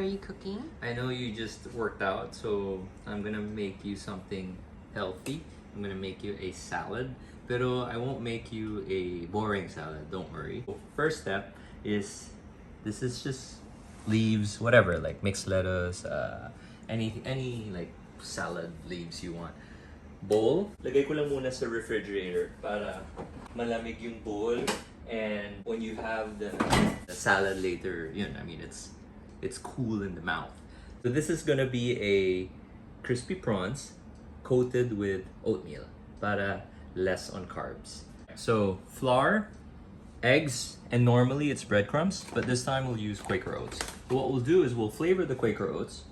are you cooking? I know you just worked out, so I'm gonna make you something healthy. I'm gonna make you a salad, pero I won't make you a boring salad, don't worry. First step is, this is just leaves, whatever, like mixed lettuce, any like salad leaves you want. Bowl, lagay ko lang muna sa refrigerator para malamig yung bowl, and when you have the salad later, you know, I mean, it's cool in the mouth. So this is gonna be a crispy prawns coated with oatmeal para less on carbs. So flour, eggs, and normally it's breadcrumbs, but this time we'll use Quaker Oats. What we'll do is we'll flavor the Quaker Oats.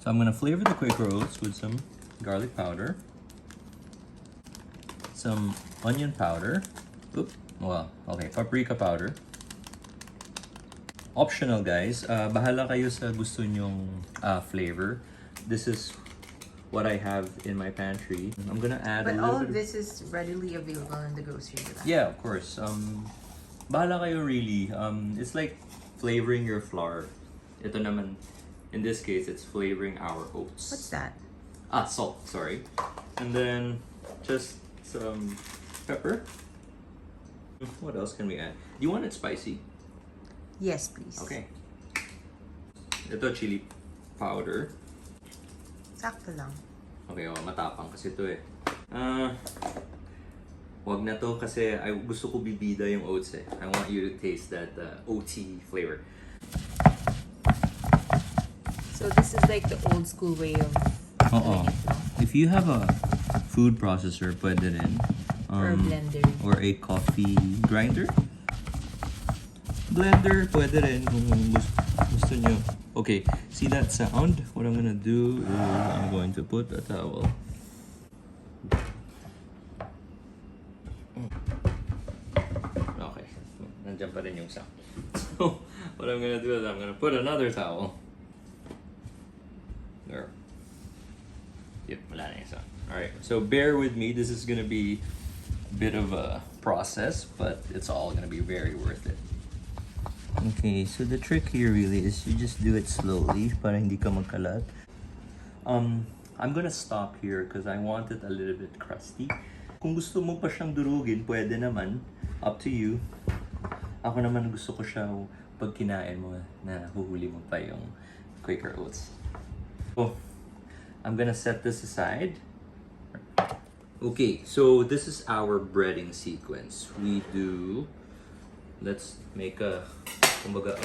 So I'm gonna flavor the Quaker Oats with some garlic powder, some onion powder, paprika powder. Optional, guys. Bahala kayo sa gusto nyong flavor. This is what I have in my pantry. I'm gonna add but a little all bit of this is readily available in the grocery store. Yeah, of course. Bahala kayo really. It's like flavoring your flour. Ito naman, in this case, it's flavoring our oats. What's that? Salt, sorry. And then just some pepper. What else can we add? Do you want it spicy? Yes, please. Okay. Ito, chili powder. Sakto lang. Okay, matapang kasi ito eh. Wag na to kasi gusto ko bibida yung oats eh. I want you to taste that oaty flavor. So this is like the old school way of doing it, no? If you have a food processor, pwede rin. Or a blender. Or a coffee grinder. Blender, pwede rin kung gusto nyo. Okay, see that sound? What I'm gonna do is I'm going to put a towel. Okay, nandiyan pa rin yung sound. So, what I'm gonna do is I'm gonna put another towel. There. Yep, wala na yung sound. Alright, so bear with me. This is gonna be a bit of a process, but it's all gonna be very worth it. Okay, so the trick here really is you just do it slowly para hindi ka magkalat. I'm gonna stop here because I want it a little bit crusty. Kung gusto mo pa siyang durugin, pwede naman. Up to you. Ako naman gusto ko siya pag kinain mo na huhuli mo pa yung Quaker Oats. So, I'm gonna set this aside. Okay, so this is our breading sequence. Let's make a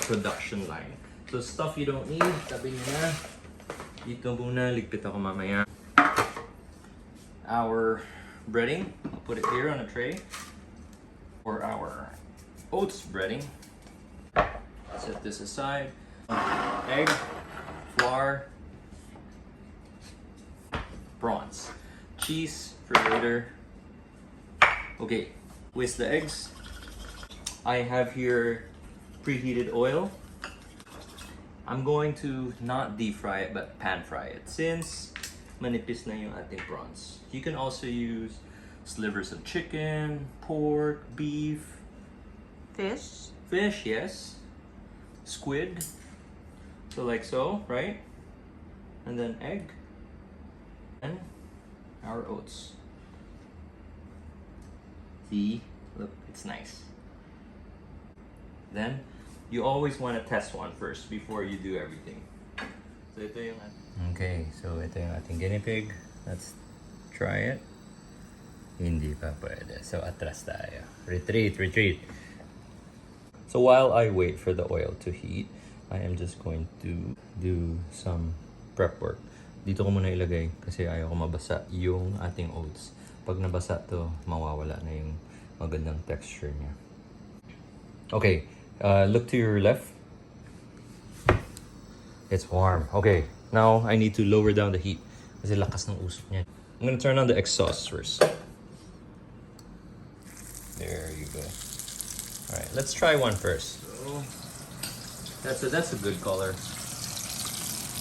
production line. So stuff you don't need, tabi nyo na. Dito muna, ligpit ako mamaya. Our breading, I'll put it here on a tray. For our oats breading, set this aside. Egg, flour, prawns, cheese for later. Okay, whisk the eggs. I have here preheated oil. I'm going to not deep fry it, but pan fry it since manipis na yung ating prawns. You can also use slivers of chicken, pork, beef. Fish? Fish, yes. Squid. So like so, right? And then egg. And our oats. See? Look, it's nice. Then, you always want to test one first before you do everything. So ito yung okay, so ito yung ating guinea pig. Let's try it. Hindi pa pwede. So atras tayo. Retreat. So while I wait for the oil to heat, I am just going to do some prep work. Dito ko muna ilagay kasi ayaw ko mabasa yung ating oats. Pag nabasa to, mawawala na yung magandang texture niya. Okay, look to your left. It's warm. Okay, now I need to lower down the heat kasi lakas ng usok niya. I'm gonna turn on the exhaust first. There you go. All right, let's try one first. So that's a good color.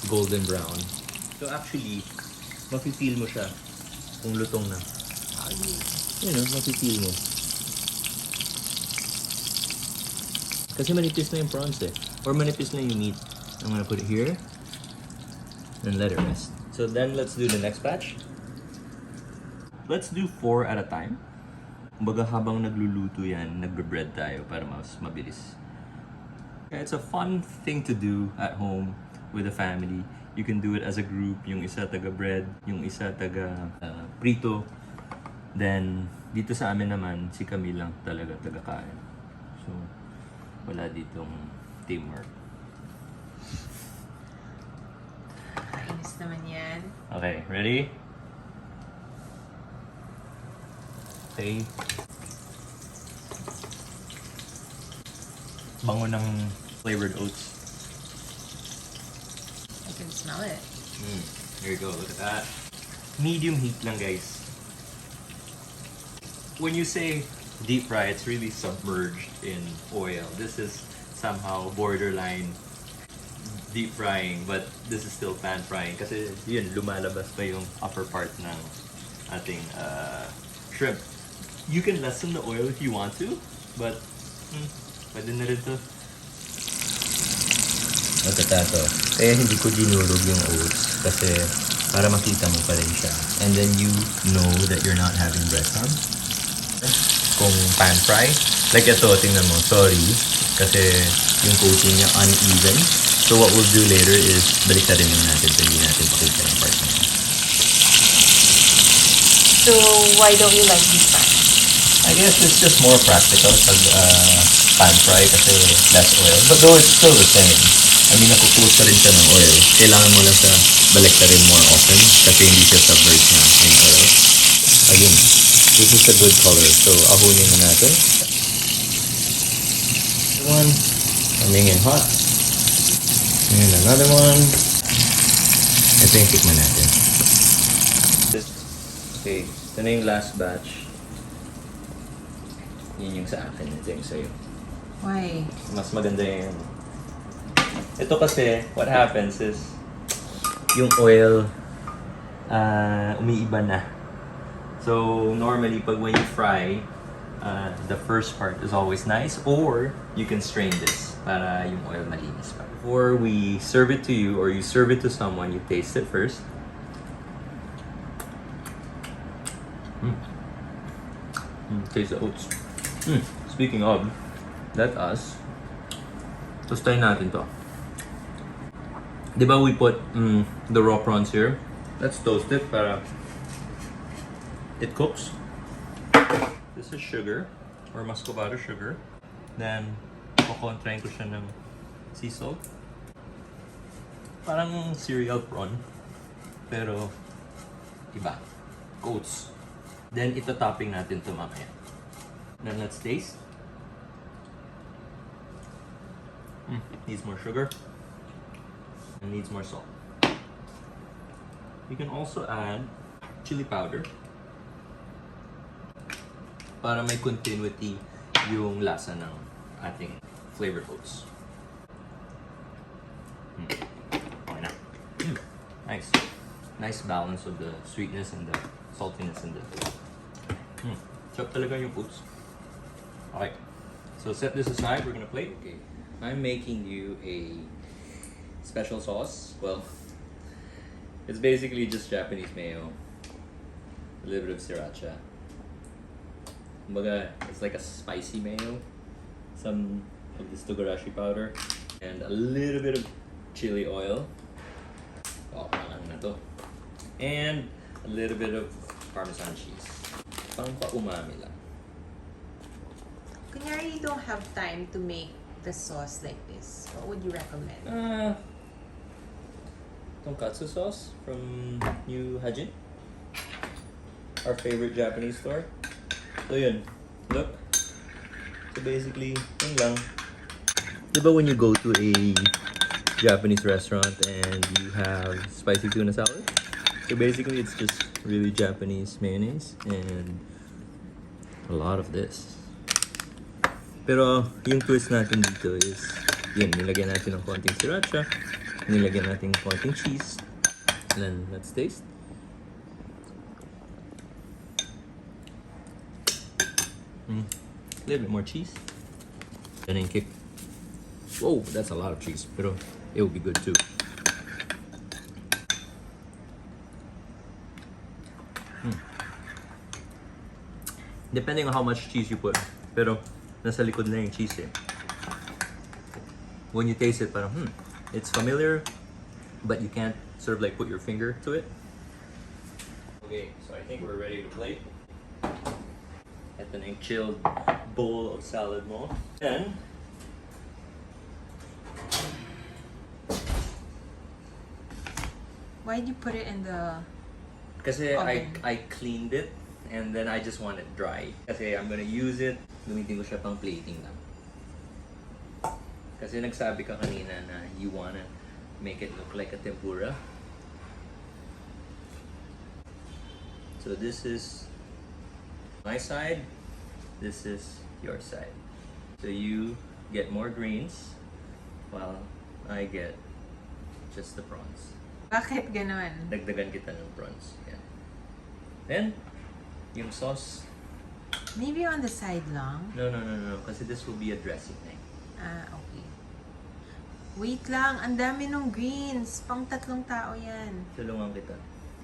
Golden brown. So actually, mafe-feel mo siya kung lutong na. mapipil mo. Kasi manipis na yung prawns eh. Or manipis na yung meat. I'm gonna put it here. And let it rest. So then let's do the next batch. Let's do 4 at a time. Kumbaga habang nagluluto yan, nagbe-bread tayo para mas mabilis. It's a fun thing to do at home with the family. You can do it as a group. Yung isa taga-bread, yung isa taga-prito. Then, dito sa amin naman, si Camille lang talaga taga-kain. So, wala ditong teamwork. Kainis naman yan. Okay, ready? Okay. Bango ng flavored oats. I can smell it. Here you go, look at that. Medium heat lang, guys. When you say deep fry, it's really submerged in oil. This is somehow borderline deep frying, but this is still pan frying kasi yun, lumalabas pa yung upper part ng ating shrimp. You can lessen the oil if you want to, but pwede na rin to. Look at that, oh. Kaya hindi ko dinurog yung oats kasi para makita mo pa rin siya. And then you know that you're not having breadcrumbs. Kung pan fry, like ito, tingnan mo, sorry, kasi yung coating niya uneven. So what we'll do later is baliktarin lang natin so hindi natin pakita yung part na yun. So, why don't you like deep fry? I guess it's just more practical pag pan fry kasi less oil. But though it's still the same. I mean, nakukuha pa rin siya ng oil. Kailangan mo lang siya baliktarin more often kasi hindi siya submerged na in oil. Again, this is a good color. So, ahunin na natin. One, coming in hot. And another one. Ito yung tikman natin. Okay, ito na yung last batch. Yun yung sa akin, ito yung sa'yo. Why? Mas maganda yung... Ito kasi, what happens is, yung oil, umiiba na. So, normally, pag when you fry, the first part is always nice, or you can strain this para yung oil malinis pa. Before we serve it to you, or you serve it to someone, you taste it first. Taste the oats. Speaking of, let us tostahin natin to. Diba we put the raw prawns here? Let's toast it para it cooks. This is sugar or muscovado sugar. Then kukontrahin ko siya ng sea salt. Parang cereal prawn pero iba. Oats. Then ito topping natin to mamaya. Then let's taste. Needs more sugar. And needs more salt. You can also add chili powder para may continuity yung lasa ng ating flavored oats. Okay na. Nice. Nice balance of the sweetness and the saltiness in the sarap talaga yung oats. Okay. So set this aside, we're gonna plate. Okay. I'm making you a special sauce. Well, it's basically just Japanese mayo, a little bit of sriracha. Kumbaga, it's like a spicy mayo, some of this togarashi powder, and a little bit of chili oil. Oh, parang na to. And a little bit of Parmesan cheese. Pang pa-umami lang. Kunyari you don't have time to make the sauce like this, what would you recommend? Tonkatsu sauce from New Hajin, our favorite Japanese store. So yun, look. So basically, yun lang. Diba when you go to a Japanese restaurant and you have spicy tuna salad? So basically, it's just really Japanese mayonnaise and a lot of this. Pero yung twist natin dito is, yun, nilagyan natin ng konting sriracha, nilagyan natin ng konting cheese. And then, let's taste. A little bit more cheese. And then kick. Whoa, that's a lot of cheese, but it will be good too. Depending on how much cheese you put. Pero nasa likod na yung cheese eh. When you taste it, parang it's familiar, but you can't sort of like put your finger to it. Okay, so I think we're ready to plate. Ito na yung chilled bowl of salad mo. Then, Why did you put it in the kasi oven? I cleaned it and then I just want it dry. Kasi I'm gonna use it, gamitin ko siya pang plating lang. Kasi nagsabi ka kanina na you wanna make it look like a tempura. So this is my side, this is your side. So you get more greens while I get just the prawns. Bakit ganon? Dagdagan kita ng prawns. Yeah. Then, yung sauce. Maybe on the side lang. No. Kasi this will be a dressing eh. Okay. Wait lang, ang dami nung greens. Pang 3 tao yan. Tulungan kita.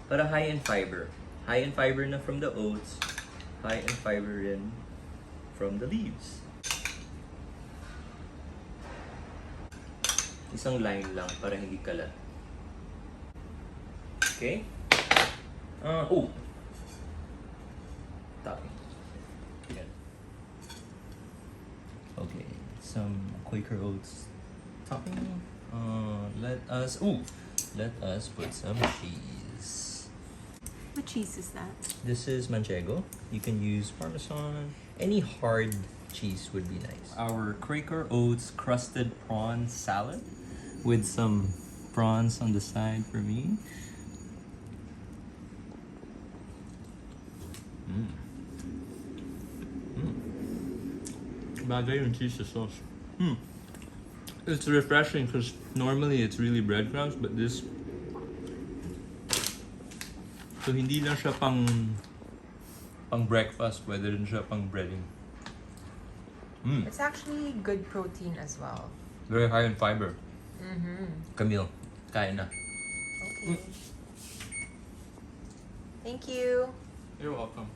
Para high in fiber. High in fiber na from the oats. High in fiber rin from the leaves. Isang line lang para hindi kalat. Okay? Topping. Yan. Okay, some Quaker Oats topping. Let us put some cheese. What cheese is that? This is Manchego. You can use Parmesan. Any hard cheese would be nice. Our Quaker Oats crusted prawn salad with some prawns on the side for me. Bagay yung cheese sa sauce. It's refreshing because normally it's really breadcrumbs, but this, so hindi lang siya pang breakfast, pwede rin siya pang breading. It's actually good protein as well. Very high in fiber. Camille, kain na. Okay. Thank you. You're welcome.